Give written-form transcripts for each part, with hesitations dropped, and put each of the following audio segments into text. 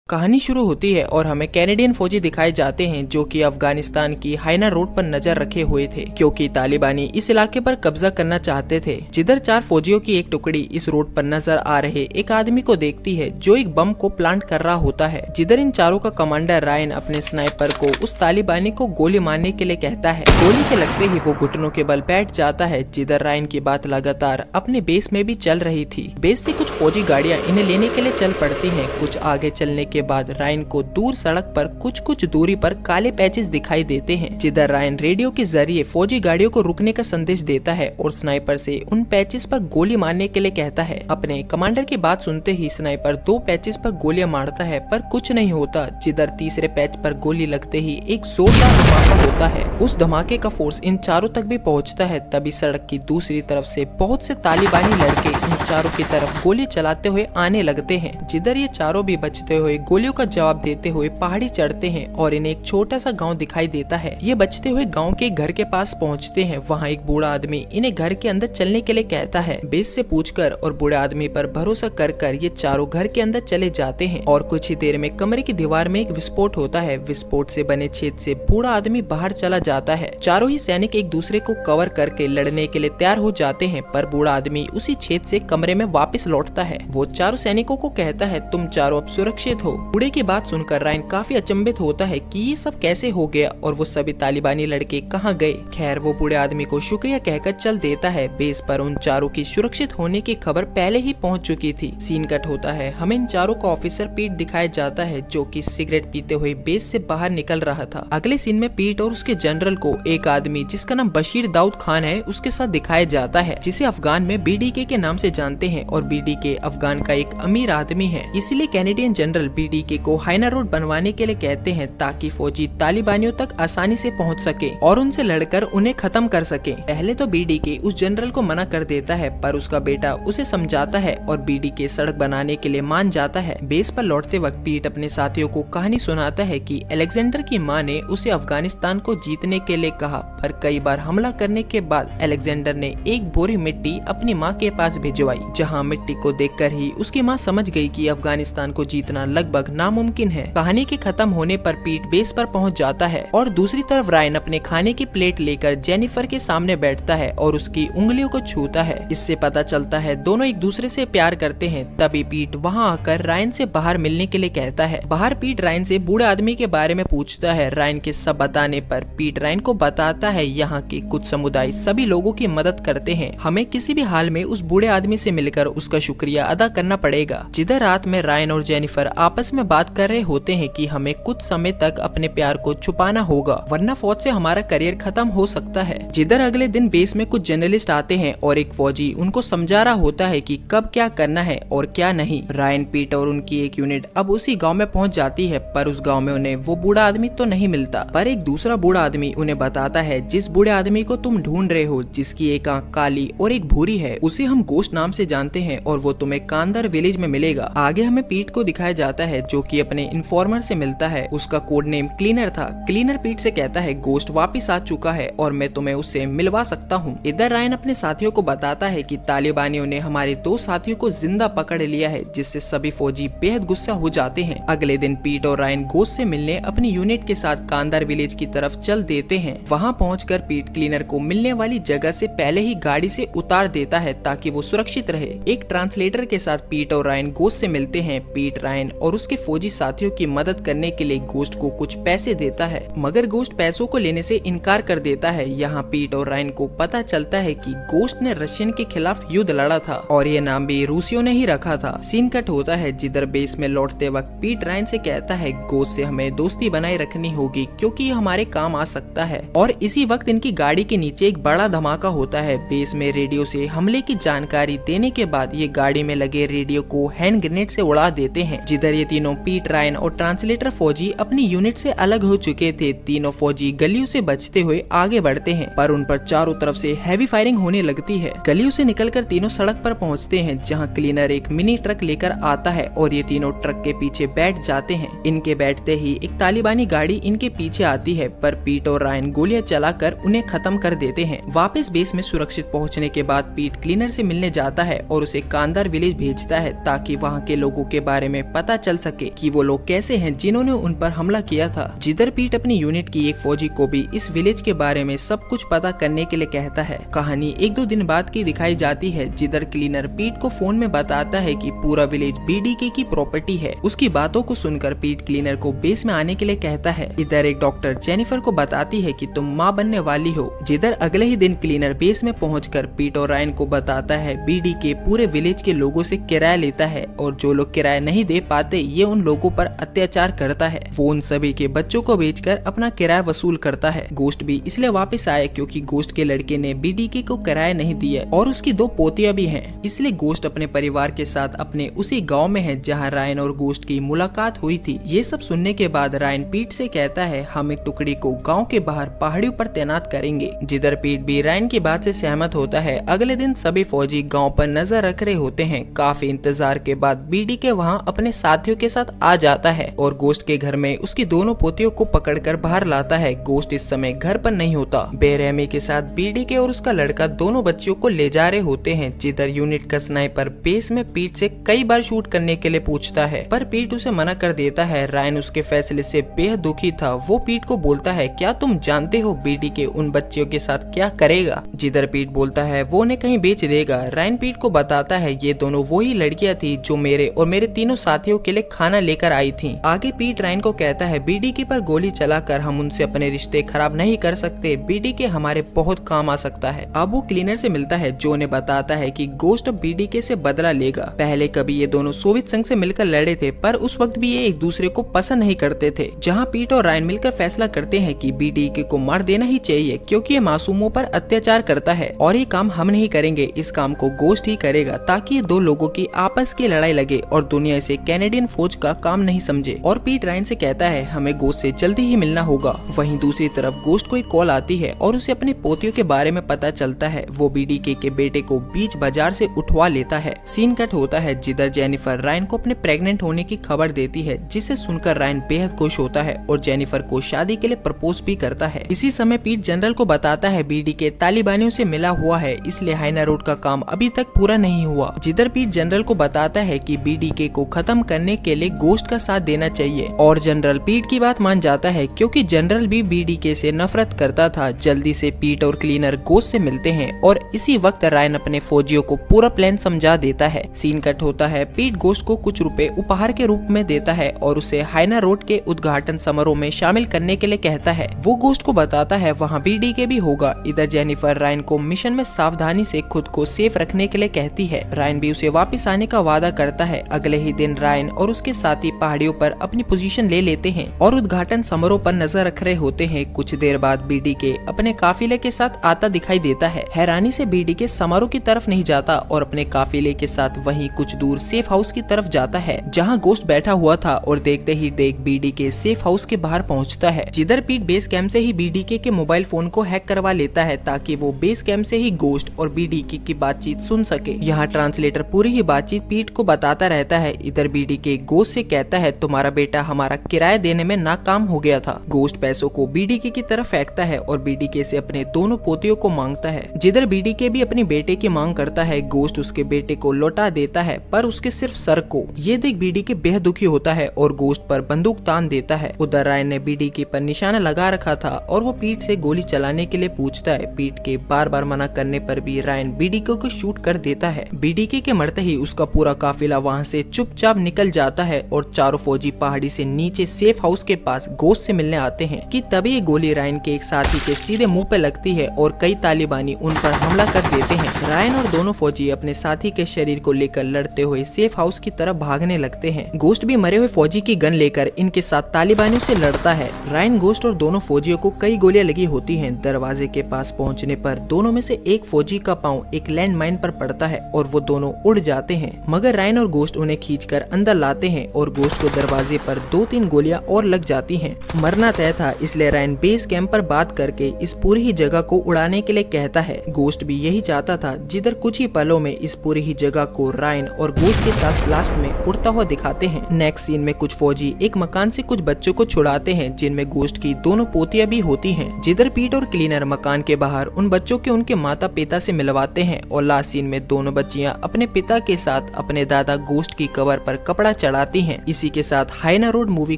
कहानी शुरू होती है और हमें कैनेडियन फौजी दिखाए जाते हैं जो कि अफगानिस्तान की हाइना रोड पर नजर रखे हुए थे क्योंकि तालिबानी इस इलाके पर कब्जा करना चाहते थे। जिधर 4 फौजियों की एक टुकड़ी इस रोड पर नजर आ रहे एक आदमी को देखती है जो एक बम को प्लांट कर रहा होता है। जिधर इन चारों का कमांडर रायन अपने स्नाइपर को उस तालिबानी को गोली मारने के लिए कहता है। गोली के लगते ही वो घुटनों के बल बैठ जाता है। जिधर रायन की बात लगातार अपने बेस में भी चल रही थी। बेस से कुछ फौजी गाड़ियां इन्हें लेने के लिए चल पड़ती हैं। कुछ आगे चलने के बाद रायन को दूर सड़क पर कुछ दूरी पर काले पैचेस दिखाई देते हैं। जिधर रायन रेडियो के जरिए फौजी गाड़ियों को रुकने का संदेश देता है और स्नाइपर से उन पैचेस पर गोली मारने के लिए कहता है। अपने कमांडर की बात सुनते ही स्नाइपर 2 पैचेस पर गोलियां मारता है पर कुछ नहीं होता। जिधर तीसरे पैच पर गोली लगते ही एक जोरदार धमाका होता है। उस धमाके का फोर्स इन चारों तक भी पहुंचता है। तभी सड़क की दूसरी तरफ से बहुत से तालिबानी लड़के इन चारों की तरफ गोली चलाते हुए आने लगते हैं। जिधर ये चारों भी बचते हुए गोलियों का जवाब देते हुए पहाड़ी चढ़ते हैं और इन्हें एक छोटा सा गांव दिखाई देता है। ये बचते हुए गांव के घर के पास पहुंचते हैं। वहां एक बूढ़ा आदमी इन्हें घर के अंदर चलने के लिए कहता है। बेस से पूछकर और बूढ़े आदमी पर भरोसा कर ये चारों घर के अंदर चले जाते हैं और कुछ ही देर में कमरे की दीवार में एक विस्फोट होता है। विस्फोट से बने छेद से बूढ़ा आदमी बाहर चला जाता है। चारों ही सैनिक एक दूसरे को कवर करके लड़ने के लिए तैयार हो जाते हैं पर बूढ़ा आदमी उसी छेद से कमरे में वापस लौटता है। वो चारों सैनिकों को कहता है तुम चारों अब सुरक्षित हो। बूढ़े की बात सुनकर रायन काफी अचंभित होता है कि ये सब कैसे हो गया और वो सभी तालिबानी लड़के कहाँ गए। खैर वो बूढ़े आदमी को शुक्रिया कहकर चल देता है। बेस पर उन चारों की सुरक्षित होने की खबर पहले ही पहुंच चुकी थी। सीन कट होता है। हमें इन चारों का ऑफिसर पीट दिखाया जाता है जो कि सिगरेट पीते हुए बेस से बाहर निकल रहा था। अगले सीन में पीट और उसके जनरल को एक आदमी जिसका नाम बशीर दाऊद खान है उसके साथ दिखाया जाता है, जिसे अफगान में बीडीके के नाम से जानते हैं और बीडीके अफगान का एक अमीर आदमी है। इसलिए कैनेडियन जनरल बीडीके को हाइना रोड बनवाने के लिए कहते हैं ताकि फौजी तालिबानियों तक आसानी से पहुंच सके और उनसे लड़कर उन्हें खत्म कर सके। पहले तो बीडीके उस जनरल को मना कर देता है पर उसका बेटा उसे समझाता है और बीडीके सड़क बनाने के लिए मान जाता है। बेस पर लौटते वक्त पीट अपने साथियों को कहानी सुनाता है कि अलेक्जेंडर की माँ ने उसे अफगानिस्तान को जीतने के लिए कहा पर कई बार हमला करने के बाद अलेक्जेंडर ने एक बोरी मिट्टी अपनी माँ के पास भिजवाई। जहाँ मिट्टी को देखकर ही उसकी माँ समझ गई कि अफगानिस्तान को जीतना लगभग नामुमकिन है। कहानी के खत्म होने पर पीट बेस पर पहुंच जाता है और दूसरी तरफ रायन अपने खाने की प्लेट लेकर जेनिफर के सामने बैठता है और उसकी उंगलियों को छूता है। इससे पता चलता है दोनों एक दूसरे से प्यार करते हैं। तभी पीट वहां आकर रायन से बाहर मिलने के लिए कहता है। बाहर पीट रायन से बूढ़े आदमी के बारे में पूछता है। रायन के सब बताने पर पीट रायन को बताता है यहाँ के कुछ समुदाय सभी लोगों की मदद करते हैं। हमें किसी भी हाल में उस बूढ़े आदमी से मिलकर उसका शुक्रिया अदा करना पड़ेगा। जिधर रात में रायन और जेनिफर आपस में बात कर रहे होते हैं कि हमें कुछ समय तक अपने प्यार को छुपाना होगा वरना फौज से हमारा करियर खत्म हो सकता है। जिधर अगले दिन बेस में कुछ जर्नलिस्ट आते हैं और एक फौजी उनको समझा रहा होता है कि कब क्या करना है और क्या नहीं। रायन, पीट और उनकी एक यूनिट अब उसी गांव में पहुंच जाती है पर उस गांव में उन्हें वो बूढ़ा आदमी तो नहीं मिलता पर एक दूसरा बूढ़ा आदमी उन्हें बताता है जिस बूढ़े आदमी को तुम ढूंढ रहे हो, जिसकी एक आंख काली और एक भूरी है, उसे हम गोश्त नाम से जानते हैं और वो तुम्हें कांदर विलेज में मिलेगा। आगे हमें पीट को दिखाया जाता है जो कि अपने इन्फॉर्मर से मिलता है। उसका कोड नेम क्लीनर था। क्लीनर पीट से कहता है गोश्त वापिस आ चुका है और मैं तुम्हें उससे मिलवा सकता हूँ। इधर रायन अपने साथियों को बताता है कि तालिबानियों ने हमारे 2 साथियों को जिंदा पकड़ लिया है, जिससे सभी फौजी बेहद गुस्सा हो जाते हैं। अगले दिन पीट और रायन गोश्त से मिलने अपनी यूनिट के साथ कांदार विलेज की तरफ चल देते हैं। वहाँ पहुंचकर पीट क्लीनर को मिलने वाली जगह से पहले ही गाड़ी से उतार देता है ताकि वो सुरक्षित रहे। एक ट्रांसलेटर के साथ पीट और रायन गोश्त से मिलते हैं। पीट रायन और उसके फौजी साथियों की मदद करने के लिए गोश्त को कुछ पैसे देता है मगर गोश्त पैसों को लेने से इनकार कर देता है। यहाँ पीट और रायन को पता चलता है कि गोश्त ने रशियन के खिलाफ युद्ध लड़ा था और ये नाम भी रूसियों ने ही रखा था। सीन कट होता है। जिधर बेस में लौटते वक्त पीट रायन से कहता है गोश्त से हमें दोस्ती बनाए रखनी होगी क्योंकि ये हमारे काम आ सकता है। और इसी वक्त इनकी गाड़ी के नीचे एक बड़ा धमाका होता है। बेस में रेडियो से हमले की जानकारी देने के बाद ये गाड़ी में लगे रेडियो को हैंड ग्रेनेड से उड़ा देते हैं। जिधर ये तीनों पीट, रायन और ट्रांसलेटर फौजी अपनी यूनिट से अलग हो चुके थे। तीनों फौजी गलियों से बचते हुए आगे बढ़ते हैं पर उन पर चारों तरफ से हैवी फायरिंग होने लगती है। गलियों से निकलकर तीनों सड़क पर पहुंचते हैं जहां क्लीनर एक मिनी ट्रक लेकर आता है और ये तीनों ट्रक के पीछे बैठ जाते हैं। इनके बैठते ही एक तालिबानी गाड़ी इनके पीछे आती है पर पीट और रायन गोलियां चलाकर उन्हें खत्म कर देते हैं। वापस बेस में सुरक्षित पहुंचने के बाद पीट क्लीनर से मिलने जाता है और उसे कांदार विलेज भेजता है ताकि वहां के लोगों के बारे में पता चल चल सके कि वो लोग कैसे हैं जिन्होंने उन पर हमला किया था। जिधर पीट अपनी यूनिट की एक फौजी को भी इस विलेज के बारे में सब कुछ पता करने के लिए कहता है। कहानी 1-2 दिन बाद की दिखाई जाती है, जिधर क्लीनर पीट को फोन में बताता है कि पूरा विलेज बीडीके की प्रॉपर्टी है। उसकी बातों को सुनकर पीट क्लीनर को बेस में आने के लिए कहता है। इधर एक डॉक्टर जेनिफर को बताती है कि तुम माँ बनने वाली हो। जिधर अगले ही दिन क्लीनर बेस में पहुंचकर पीट और रायन को बताता है बीडीके पूरे विलेज के लोगों से किराया लेता है और जो लोग किराया नहीं दे पाते ये उन लोगों पर अत्याचार करता है। वो उन सभी के बच्चों को बेचकर अपना किराया वसूल करता है। गोश्त भी इसलिए वापस आया क्योंकि गोश्त के लड़के ने बीडीके को किराया नहीं दिया और उसकी 2 पोतियां भी हैं। इसलिए गोश्त अपने परिवार के साथ अपने उसी गांव में है जहां रायन और गोश्त की मुलाकात हुई थी। ये सब सुनने के बाद रायन पीट से कहता है हम एक टुकड़ी को गाँव के बाहर पहाड़ियों पर तैनात करेंगे। जिधर पीट भी रायन की बात से सहमत होता है। अगले दिन सभी फौजी गाँव पर नजर रख रहे होते हैं। काफी इंतजार के बाद बीडीके वहाँ अपने साथियों के साथ आ जाता है और गोश्त के घर में उसकी दोनों पोतियों को पकड़कर बाहर लाता है। गोश्त इस समय घर पर नहीं होता। बेरहमी के साथ बीडीके और उसका लड़का दोनों बच्चों को ले जा रहे होते हैं। जिधर यूनिट का स्नाइपर बेस में पीट से कई बार शूट करने के लिए पूछता है पर पीट उसे मना कर देता है। रायन उसके फैसले से बेहद दुखी था। वो पीट को बोलता है क्या तुम जानते हो बीडीके उन बच्चों के साथ क्या करेगा? जिधर पीट बोलता है वो उन्हें कहीं बेच देगा। रायन पीट को बताता है ये दोनों वही लड़कियां थी जो मेरे और मेरे तीनों साथियों के लिए खाना लेकर आई थी। आगे पीट रायन को कहता है बीडीके पर गोली चलाकर हम उनसे अपने रिश्ते खराब नहीं कर सकते। बीडीके हमारे बहुत काम आ सकता है। अब वो क्लीनर से मिलता है जो उन्हें बताता है कि गोश्त अब बीडीके से बदला लेगा। पहले कभी ये दोनों सोवियत संघ से मिलकर लड़े थे पर उस वक्त भी ये एक दूसरे को पसंद नहीं करते थे। जहाँ पीट और रायन मिलकर फैसला करते हैं कि बीडीके को मार देना ही चाहिए क्योंकि ये मासूमों पर अत्याचार करता है और ये काम हम नहीं करेंगे, इस काम को गोश्त ही करेगा ताकि ये 2 लोगों की आपस की लड़ाई लगे और दुनिया इसे कैनेडियन फौज का काम नहीं समझे। और पीट रायन से कहता है हमें गोश्त से जल्दी ही मिलना होगा। वहीं दूसरी तरफ गोश्त को एक कॉल आती है और उसे अपने पोतियों के बारे में पता चलता है। वो बीडीके के बेटे को बीच बाजार से उठवा लेता है। सीन कट होता है जिधर जेनिफर रायन को अपने प्रेग्नेंट होने की खबर देती है, जिसे सुनकर रायन बेहद खुश होता है और जेनिफर को शादी के लिए प्रपोज भी करता है। इसी समय पीट जनरल को बताता है बीडीके तालिबानियों से मिला हुआ है इसलिए हाइना रोड का काम अभी तक पूरा नहीं हुआ। जिधर पीट जनरल को बताता है कि बीडीके को खत्म करने के लिए गोश्त का साथ देना चाहिए और जनरल पीट की बात मान जाता है क्योंकि जनरल भी बीडीके से नफरत करता था। जल्दी से पीट और क्लीनर गोश्त से मिलते हैं और इसी वक्त रायन अपने फौजियों को पूरा प्लान समझा देता है। सीन कट होता है पीट गोश्त को कुछ रुपए उपहार के रूप में देता है और उसे हाइना रोड के उद्घाटन समारोह में शामिल करने के लिए कहता है। वो गोश्त को बताता है वहाँ बीडीके भी होगा। इधर जेनिफर रायन को मिशन में सावधानी से खुद को सेफ रखने के लिए कहती है। रायन भी उसे वापस आने का वादा करता है। अगले ही दिन रायन और उसके साथी पहाड़ियों पर अपनी पोजीशन ले लेते हैं और उद्घाटन समारोह पर नजर रख रहे होते हैं। कुछ देर बाद बीडीके अपने काफिले के साथ आता दिखाई देता है। हैरानी से बीडीके समारोह की तरफ नहीं जाता और अपने काफिले के साथ वहीं कुछ दूर सेफ हाउस की तरफ जाता है जहां गोश्त बैठा हुआ था और देखते ही देख बीडीके सेफ हाउस के बाहर पहुंचता है। जिधर पीट बेस कैंप से ही बीडीके के मोबाइल फोन को हैक करवा लेता है ताकि वो बेस कैंप से ही गोश्त और बीडीके की बातचीत सुन सके। यहाँ ट्रांसलेटर पूरी ही बातचीत पीट को बताता रहता है। इधर बीडीके गोश्त से कहता है तुम्हारा बेटा हमारा किराया देने में नाकाम हो गया था। गोश्त पैसों को बीडीके की तरफ फेंकता है और बीडीके से अपने दोनों पोतियों को मांगता है। जिधर बीडीके भी अपने बेटे की मांग करता है। गोश्त उसके बेटे को लौटा देता है पर उसके सिर्फ सर को। ये देख बीडीके बेहद दुखी होता है और गोश्त पर बंदूक तान देता है। उधर रायन ने बीडीके पर निशाना लगा रखा था और वो पीट से गोली चलाने के लिए पूछता है। पीट के बार बार मना करने पर भी रायन बीडीके को शूट कर देता है। बीडीके के मरते ही उसका पूरा काफिला वहाँ से चुपचाप निकल जाता है और चारों फौजी पहाड़ी से नीचे सेफ हाउस के पास गोश्त से मिलने आते हैं कि तभी ये गोली रायन के एक साथी के सीधे मुंह पे लगती है और कई तालिबानी उन पर हमला कर देते हैं। रायन और दोनों फौजी अपने साथी के शरीर को लेकर लड़ते हुए सेफ हाउस की तरफ भागने लगते हैं। गोश्त भी मरे हुए फौजी की गन लेकर इनके साथ तालिबानियों से लड़ता है। रायन, गोश्त और दोनों फौजियों को कई गोलियां लगी होती हैं। दरवाजे के पास पहुंचने पर दोनों में से एक फौजी का पांव एक लैंड माइन पर पड़ता है और वो दोनों उड़ जाते हैं, मगर रायन और गोश्त उन्हें खींचकर अंदर लाते हैं और गोश्त को दरवाजे पर 2-3 गोलियां और लग जाती हैं। मरना तय था इसलिए रायन बेस कैंप पर बात करके इस पूरी ही जगह को उड़ाने के लिए कहता है। गोश्त भी यही चाहता था। जिधर कुछ ही पलों में इस पूरी ही जगह को रायन और गोश्त के साथ ब्लास्ट में उड़ता हुआ दिखाते हैं। नेक्स्ट सीन में कुछ फौजी एक मकान से कुछ बच्चों को छुड़ाते हैं जिनमें गोश्त की दोनों पोतियां भी होती हैं। जिधर पीट और क्लीनर मकान के बाहर उन बच्चों के उनके माता पिता से मिलवाते हैं और लास्ट सीन में दोनों बच्चियां अपने पिता के साथ अपने दादा गोश्त की कब्र पर कपड़ा चढ़ाती हैं। इसी के साथ हाइना रोड मूवी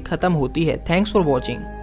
खत्म होती है। Thanks for watching.